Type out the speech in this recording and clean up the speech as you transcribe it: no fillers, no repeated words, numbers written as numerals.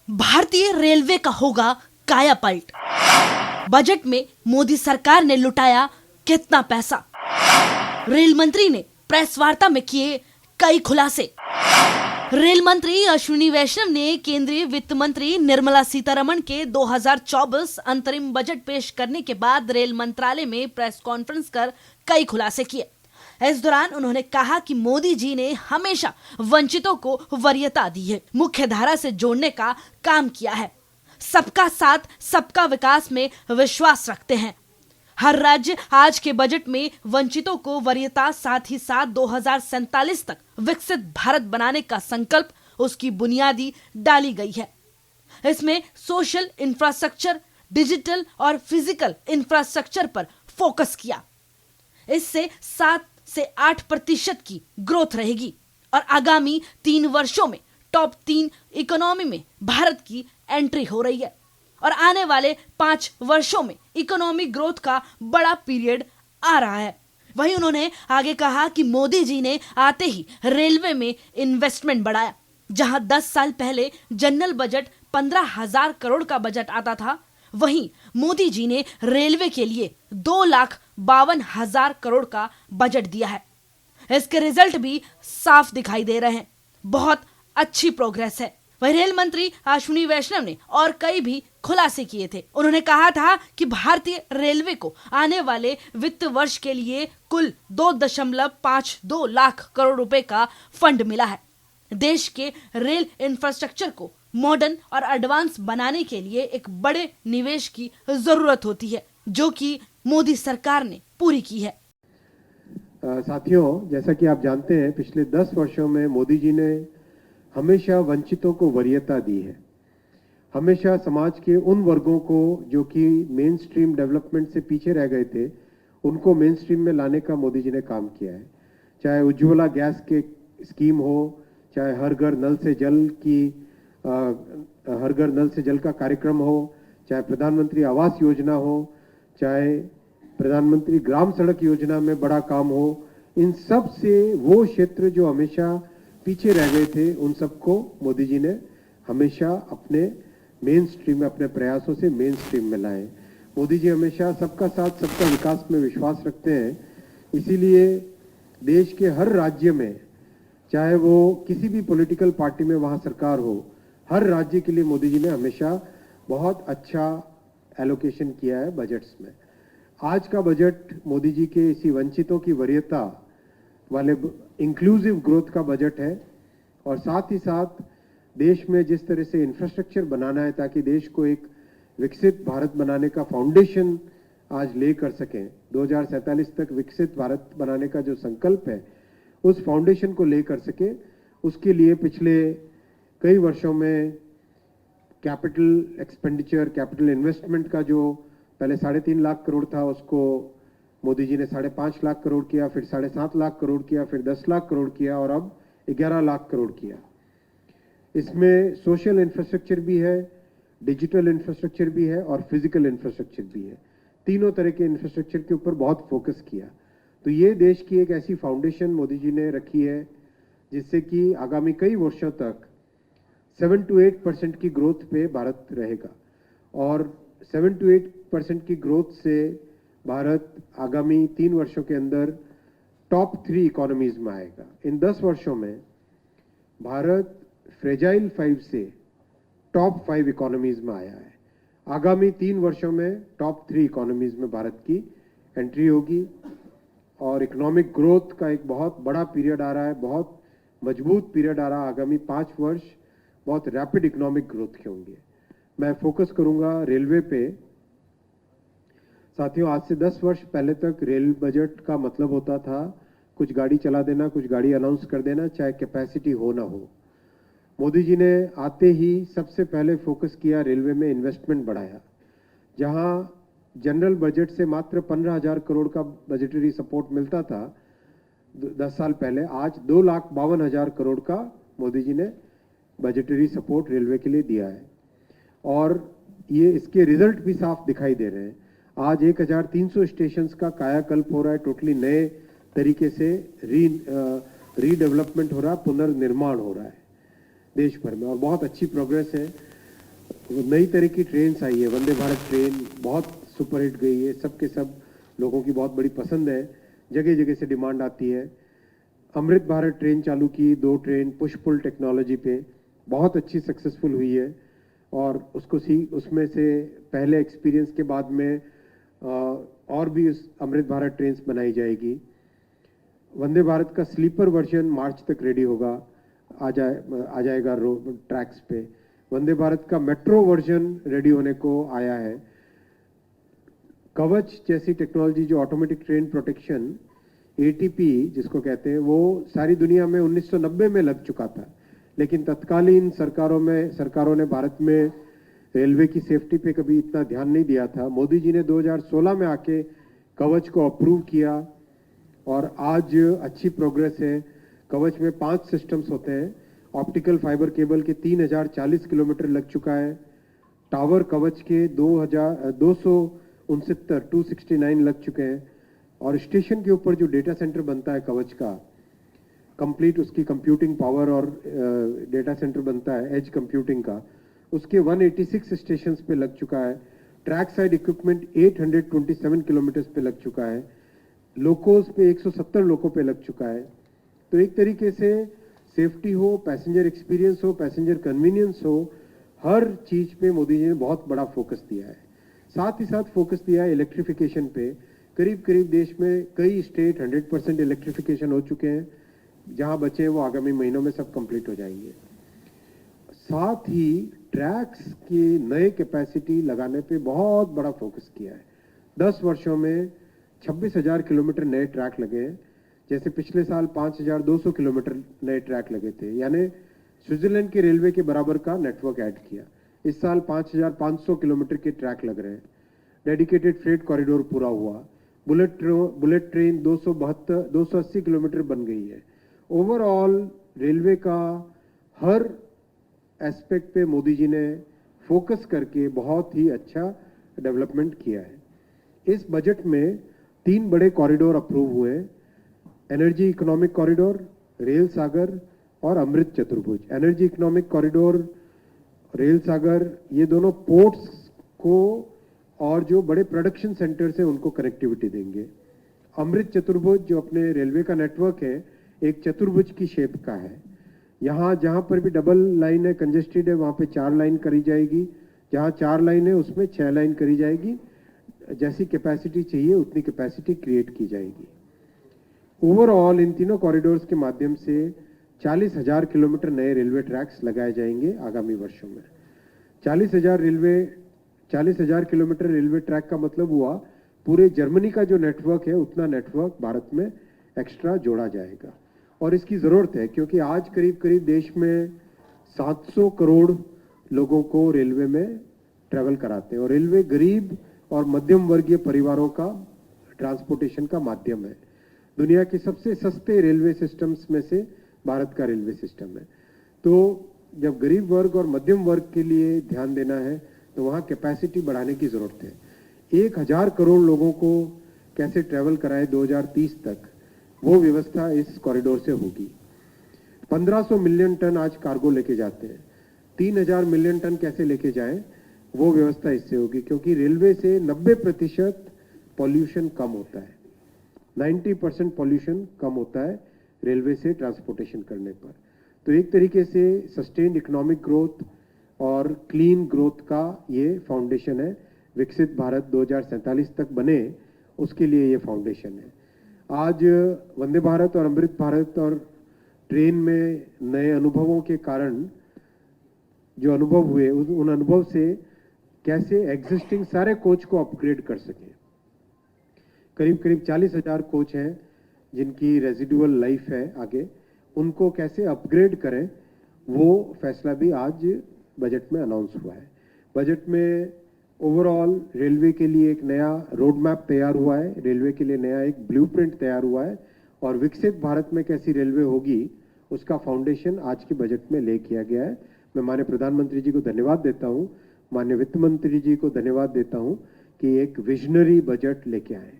भारतीय रेलवे का होगा कायापलट। बजट में मोदी सरकार ने लुटाया कितना पैसा? रेल मंत्री ने प्रेस वार्ता में किए कई खुलासे। रेल मंत्री अश्विनी वैष्णव ने केंद्रीय वित्त मंत्री निर्मला सीतारमण के 2024 अंतरिम बजट पेश करने के बाद रेल मंत्रालय में प्रेस कॉन्फ्रेंस कर कई खुलासे किए। इस दौरान उन्होंने कहा कि मोदी जी ने हमेशा वंचितों को वरीयता दी है, मुख्य धारा से जोड़ने का काम किया है, सबका साथ सबका विकास में विश्वास रखते हैं। हर राज्य आज के बजट में वंचितों को वरीयता, साथ ही साथ 2047 तक विकसित भारत बनाने का संकल्प, उसकी बुनियादी डाली गई है। इसमें सोशल इंफ्रास्ट्रक्चर, डिजिटल और फिजिकल इंफ्रास्ट्रक्चर पर फोकस किया। इससे 7 से 8% की ग्रोथ रहेगी और आगामी 3 वर्षों में टॉप 3 इकोनॉमी में भारत की एंट्री हो रही है और आने वाले 5 वर्षों में इकोनॉमिक ग्रोथ का बड़ा पीरियड आ रहा है। वहीं उन्होंने आगे कहा कि मोदी जी ने आते ही रेलवे में इन्वेस्टमेंट बढ़ाया। जहां 10 साल पहले जनरल बजट 15,000 करोड़ का बजट आता था, वहीं मोदी जी ने रेलवे के लिए 2,52,000 करोड़ का बजट दिया है। इसके रिजल्ट भी साफ दिखाई दे रहे हैं। बहुत अच्छी प्रोग्रेस है। वही रेल मंत्री अश्विनी वैष्णव ने और कई भी खुलासे किए थे। उन्होंने कहा था कि भारतीय रेलवे को आने वाले वित्त वर्ष के लिए कुल 2.52 लाख करोड़ रुपए का फंड मिला है। देश के रेल इंफ्रास्ट्रक्चर को मॉडर्न और एडवांस बनाने के लिए एक बड़े निवेश की जरूरत होती है, जो कि मोदी सरकार ने पूरी की है। साथियों, जैसा कि आप जानते हैं, पिछले 10 वर्षों में मोदी जी ने हमेशा वंचितों को वरीयता दी है। हमेशा समाज के उन वर्गों को जो कि मेन स्ट्रीम डेवलपमेंट से पीछे रह गए थे, उनको मेन स्ट्रीम में लाने का मोदी जी ने काम किया है। चाहे उज्ज्वला गैस के स्कीम हो, चाहे हर घर नल से जल का कार्यक्रम हो, चाहे प्रधानमंत्री आवास योजना हो, चाहे प्रधानमंत्री ग्राम सड़क योजना में बड़ा काम हो, इन सब से वो क्षेत्र जो हमेशा पीछे रह गए थे, उन सबको मोदी जी ने हमेशा अपने मेन स्ट्रीम में, अपने प्रयासों से मेन स्ट्रीम में लाए। मोदी जी हमेशा सबका साथ सबका विकास में विश्वास रखते हैं। इसीलिए देश के हर राज्य में, चाहे वो किसी भी पॉलिटिकल पार्टी में वहां सरकार हो, हर राज्य के लिए मोदी जी ने हमेशा बहुत अच्छा एलोकेशन किया है बजट्स में। आज का बजट मोदी जी के इसी वंचितों की वरीयता वाले इंक्लूसिव ग्रोथ का बजट है और साथ ही साथ देश में जिस तरह से इंफ्रास्ट्रक्चर बनाना है ताकि देश को एक विकसित भारत बनाने का फाउंडेशन आज ले कर सकें, 2047 तक विकसित भारत बनाने का जो संकल्प है, उस फाउंडेशन को ले कर सके, उसके लिए पिछले कई वर्षों में कैपिटल एक्सपेंडिचर, कैपिटल इन्वेस्टमेंट का जो पहले 3.5 लाख करोड़ था, उसको मोदी जी ने 5.5 लाख करोड़ किया, फिर 7.5 लाख करोड़ किया, फिर 10 लाख करोड़ किया और अब 11 लाख करोड़ किया। इसमें सोशल इंफ्रास्ट्रक्चर भी है, डिजिटल इंफ्रास्ट्रक्चर भी है और फिजिकल इंफ्रास्ट्रक्चर भी है। तीनों तरह के इंफ्रास्ट्रक्चर के ऊपर बहुत फोकस किया। तो ये देश की एक ऐसी फाउंडेशन मोदी जी ने रखी है जिससे कि आगामी कई वर्षों तक 7 to 8% की ग्रोथ पे भारत रहेगा और 7 to 8% की ग्रोथ से भारत आगामी 3 वर्षों के अंदर टॉप 3 इकोनॉमीज में आएगा। इन 10 वर्षों में भारत फ्रेजाइल 5 से टॉप 5 इकोनॉमीज में आया है। आगामी 3 वर्षों में टॉप 3 इकोनॉमीज में भारत की एंट्री होगी और इकोनॉमिक ग्रोथ का एक बहुत बड़ा पीरियड आ रहा है, बहुत मजबूत पीरियड आ रहा है। आगामी 5 वर्ष बहुत रैपिड इकोनॉमिक ग्रोथ के होंगे। मैं फोकस करूंगा रेलवे पे। साथियों, आज से 10 वर्ष पहले तक रेल बजट का मतलब होता था कुछ गाड़ी चला देना, कुछ गाड़ी अनाउंस कर देना, चाहे कैपेसिटी हो ना हो। मोदी जी ने आते ही सबसे पहले फोकस किया, रेलवे में इन्वेस्टमेंट बढ़ाया। जहां जनरल बजट से मात्र 15,000 करोड़ का बजटरी सपोर्ट मिलता था 10 साल पहले, आज 2,52,000 करोड़ का मोदी जी ने बजटरी सपोर्ट रेलवे के लिए दिया है और ये इसके रिजल्ट भी साफ दिखाई दे रहे हैं। आज 1,300 स्टेशंस का कायाकल्प हो रहा है, टोटली नए तरीके से रीडेवलपमेंट हो रहा है, पुनर्निर्माण हो रहा है देश भर में और बहुत अच्छी प्रोग्रेस है। नई तरह की ट्रेन आई है, वंदे भारत ट्रेन बहुत सुपरहिट गई है, सबके सब लोगों की बहुत बड़ी पसंद है, जगह जगह से डिमांड आती है। अमृत भारत ट्रेन चालू की, 2 ट्रेन पुश पुल टेक्नोलॉजी पे बहुत अच्छी सक्सेसफुल हुई है और उसमें से पहले एक्सपीरियंस के बाद में और भी उस अमृत भारत ट्रेन बनाई जाएगी। वंदे भारत का स्लीपर वर्जन मार्च तक रेडी होगा, आ जाएगा ट्रैक्स पे। वंदे भारत का मेट्रो वर्जन रेडी होने को आया है। कवच जैसी टेक्नोलॉजी जो ऑटोमेटिक ट्रेन प्रोटेक्शन एटीपी जिसको कहते हैं, वो सारी दुनिया में 1990 में लग चुका था, लेकिन तत्कालीन सरकारों ने भारत में रेलवे की सेफ्टी पे कभी इतना ध्यान नहीं दिया था। मोदी जी ने 2016 में आके कवच को अप्रूव किया और आज अच्छी प्रोग्रेस है। कवच में 5 सिस्टम्स होते हैं। ऑप्टिकल फाइबर केबल के 3040 किलोमीटर लग चुका है। टावर कवच के 269 लग चुके हैं और स्टेशन के ऊपर जो डेटा सेंटर बनता है कवच का, कंप्लीट उसकी कंप्यूटिंग पावर और डेटा सेंटर बनता है एज कंप्यूटिंग का, उसके 186 स्टेशंस पे लग चुका है। ट्रैक साइड इक्विपमेंट 827 किलोमीटर पे लग चुका है। लोकोस पे 170 लोको पे लग चुका है। तो एक तरीके से सेफ्टी हो, पैसेंजर एक्सपीरियंस हो, पैसेंजर कन्वीनियंस हो, हर चीज पे मोदी जी ने बहुत बड़ा फोकस दिया है। साथ ही साथ फोकस दिया है इलेक्ट्रिफिकेशन पे। करीब करीब देश में कई स्टेट 100% इलेक्ट्रिफिकेशन हो चुके हैं। जहां बचे हैं वो आगामी महीनों में सब कंप्लीट हो जाएंगे। साथ ही ट्रैक्स की नए कैपेसिटी लगाने पे बहुत बड़ा फोकस किया है। 10 वर्षों में 26,000 किलोमीटर नए ट्रैक लगे हैं। जैसे पिछले साल 5,200 किलोमीटर नए ट्रैक लगे थे, यानी स्विट्जरलैंड के रेलवे के बराबर का नेटवर्क ऐड किया। इस साल 5,500 किलोमीटर के ट्रैक लग रहे हैं। डेडिकेटेड फ्रेट कॉरिडोर पूरा हुआ। बुलेट ट्रेन 280 किलोमीटर बन गई है। ओवरऑल रेलवे का हर एस्पेक्ट पे मोदी जी ने फोकस करके बहुत ही अच्छा डेवलपमेंट किया है। इस बजट में 3 बड़े कॉरिडोर अप्रूव हुए, एनर्जी इकोनॉमिक कॉरिडोर, रेल सागर और अमृत चतुर्भुज। एनर्जी इकोनॉमिक कॉरिडोर, रेल सागर, ये दोनों पोर्ट्स को और जो बड़े प्रोडक्शन सेंटर्स हैं उनको कनेक्टिविटी देंगे। अमृत चतुर्भुज जो अपने रेलवे का नेटवर्क है, एक चतुर्भुज की शेप का है। यहाँ जहां पर भी डबल लाइन है, कंजेस्टेड है, वहां पे 4 लाइन करी जाएगी। जहां 4 लाइन है उसमें 6 लाइन करी जाएगी। जैसी कैपेसिटी चाहिए उतनी कैपेसिटी क्रिएट की जाएगी। ओवरऑल इन तीनों कॉरिडोर्स के माध्यम से 40,000 किलोमीटर नए रेलवे ट्रैक्स लगाए जाएंगे आगामी वर्षों में। 40,000 किलोमीटर रेलवे ट्रैक का मतलब हुआ पूरे जर्मनी का जो नेटवर्क है उतना नेटवर्क भारत में एक्स्ट्रा जोड़ा जाएगा। और इसकी जरूरत है क्योंकि आज करीब करीब देश में 700 करोड़ लोगों को रेलवे में ट्रैवल कराते हैं और रेलवे गरीब और मध्यम वर्गीय परिवारों का ट्रांसपोर्टेशन का माध्यम है। दुनिया के सबसे सस्ते रेलवे सिस्टम्स में से भारत का रेलवे सिस्टम है। तो जब गरीब वर्ग और मध्यम वर्ग के लिए ध्यान देना है तो वहां कैपेसिटी बढ़ाने की जरूरत है। 1,000 करोड़ लोगों को कैसे ट्रैवल कराए 2030 तक, वो व्यवस्था इस कॉरिडोर से होगी। 1500 मिलियन टन आज कार्गो लेके जाते हैं, 3,000 मिलियन टन कैसे लेके जाएं, वो व्यवस्था इससे होगी क्योंकि रेलवे से 90% पॉल्यूशन कम होता है। 90% पॉल्यूशन कम होता है रेलवे से ट्रांसपोर्टेशन करने पर। तो एक तरीके से सस्टेन्ड इकोनॉमिक ग्रोथ और क्लीन ग्रोथ का ये फाउंडेशन है। विकसित भारत 2047 तक बने उसके लिए ये फाउंडेशन है। आज वंदे भारत और अमृत भारत और ट्रेन में नए अनुभवों के कारण जो अनुभव हुए उन अनुभव से कैसे एग्जिस्टिंग सारे कोच को अपग्रेड कर सकें। करीब करीब 40,000 कोच हैं जिनकी रेजिडुअल लाइफ है आगे, उनको कैसे अपग्रेड करें वो फैसला भी आज बजट में अनाउंस हुआ है। बजट में ओवरऑल रेलवे के लिए एक नया रोड मैप तैयार हुआ है, रेलवे के लिए नया एक ब्लूप्रिंट तैयार हुआ है और विकसित भारत में कैसी रेलवे होगी उसका फाउंडेशन आज के बजट में ले किया गया है। मैं माननीय प्रधानमंत्री जी को धन्यवाद देता हूं, माननीय वित्त मंत्री जी को धन्यवाद देता हूं कि एक विजनरी बजट लेके आए।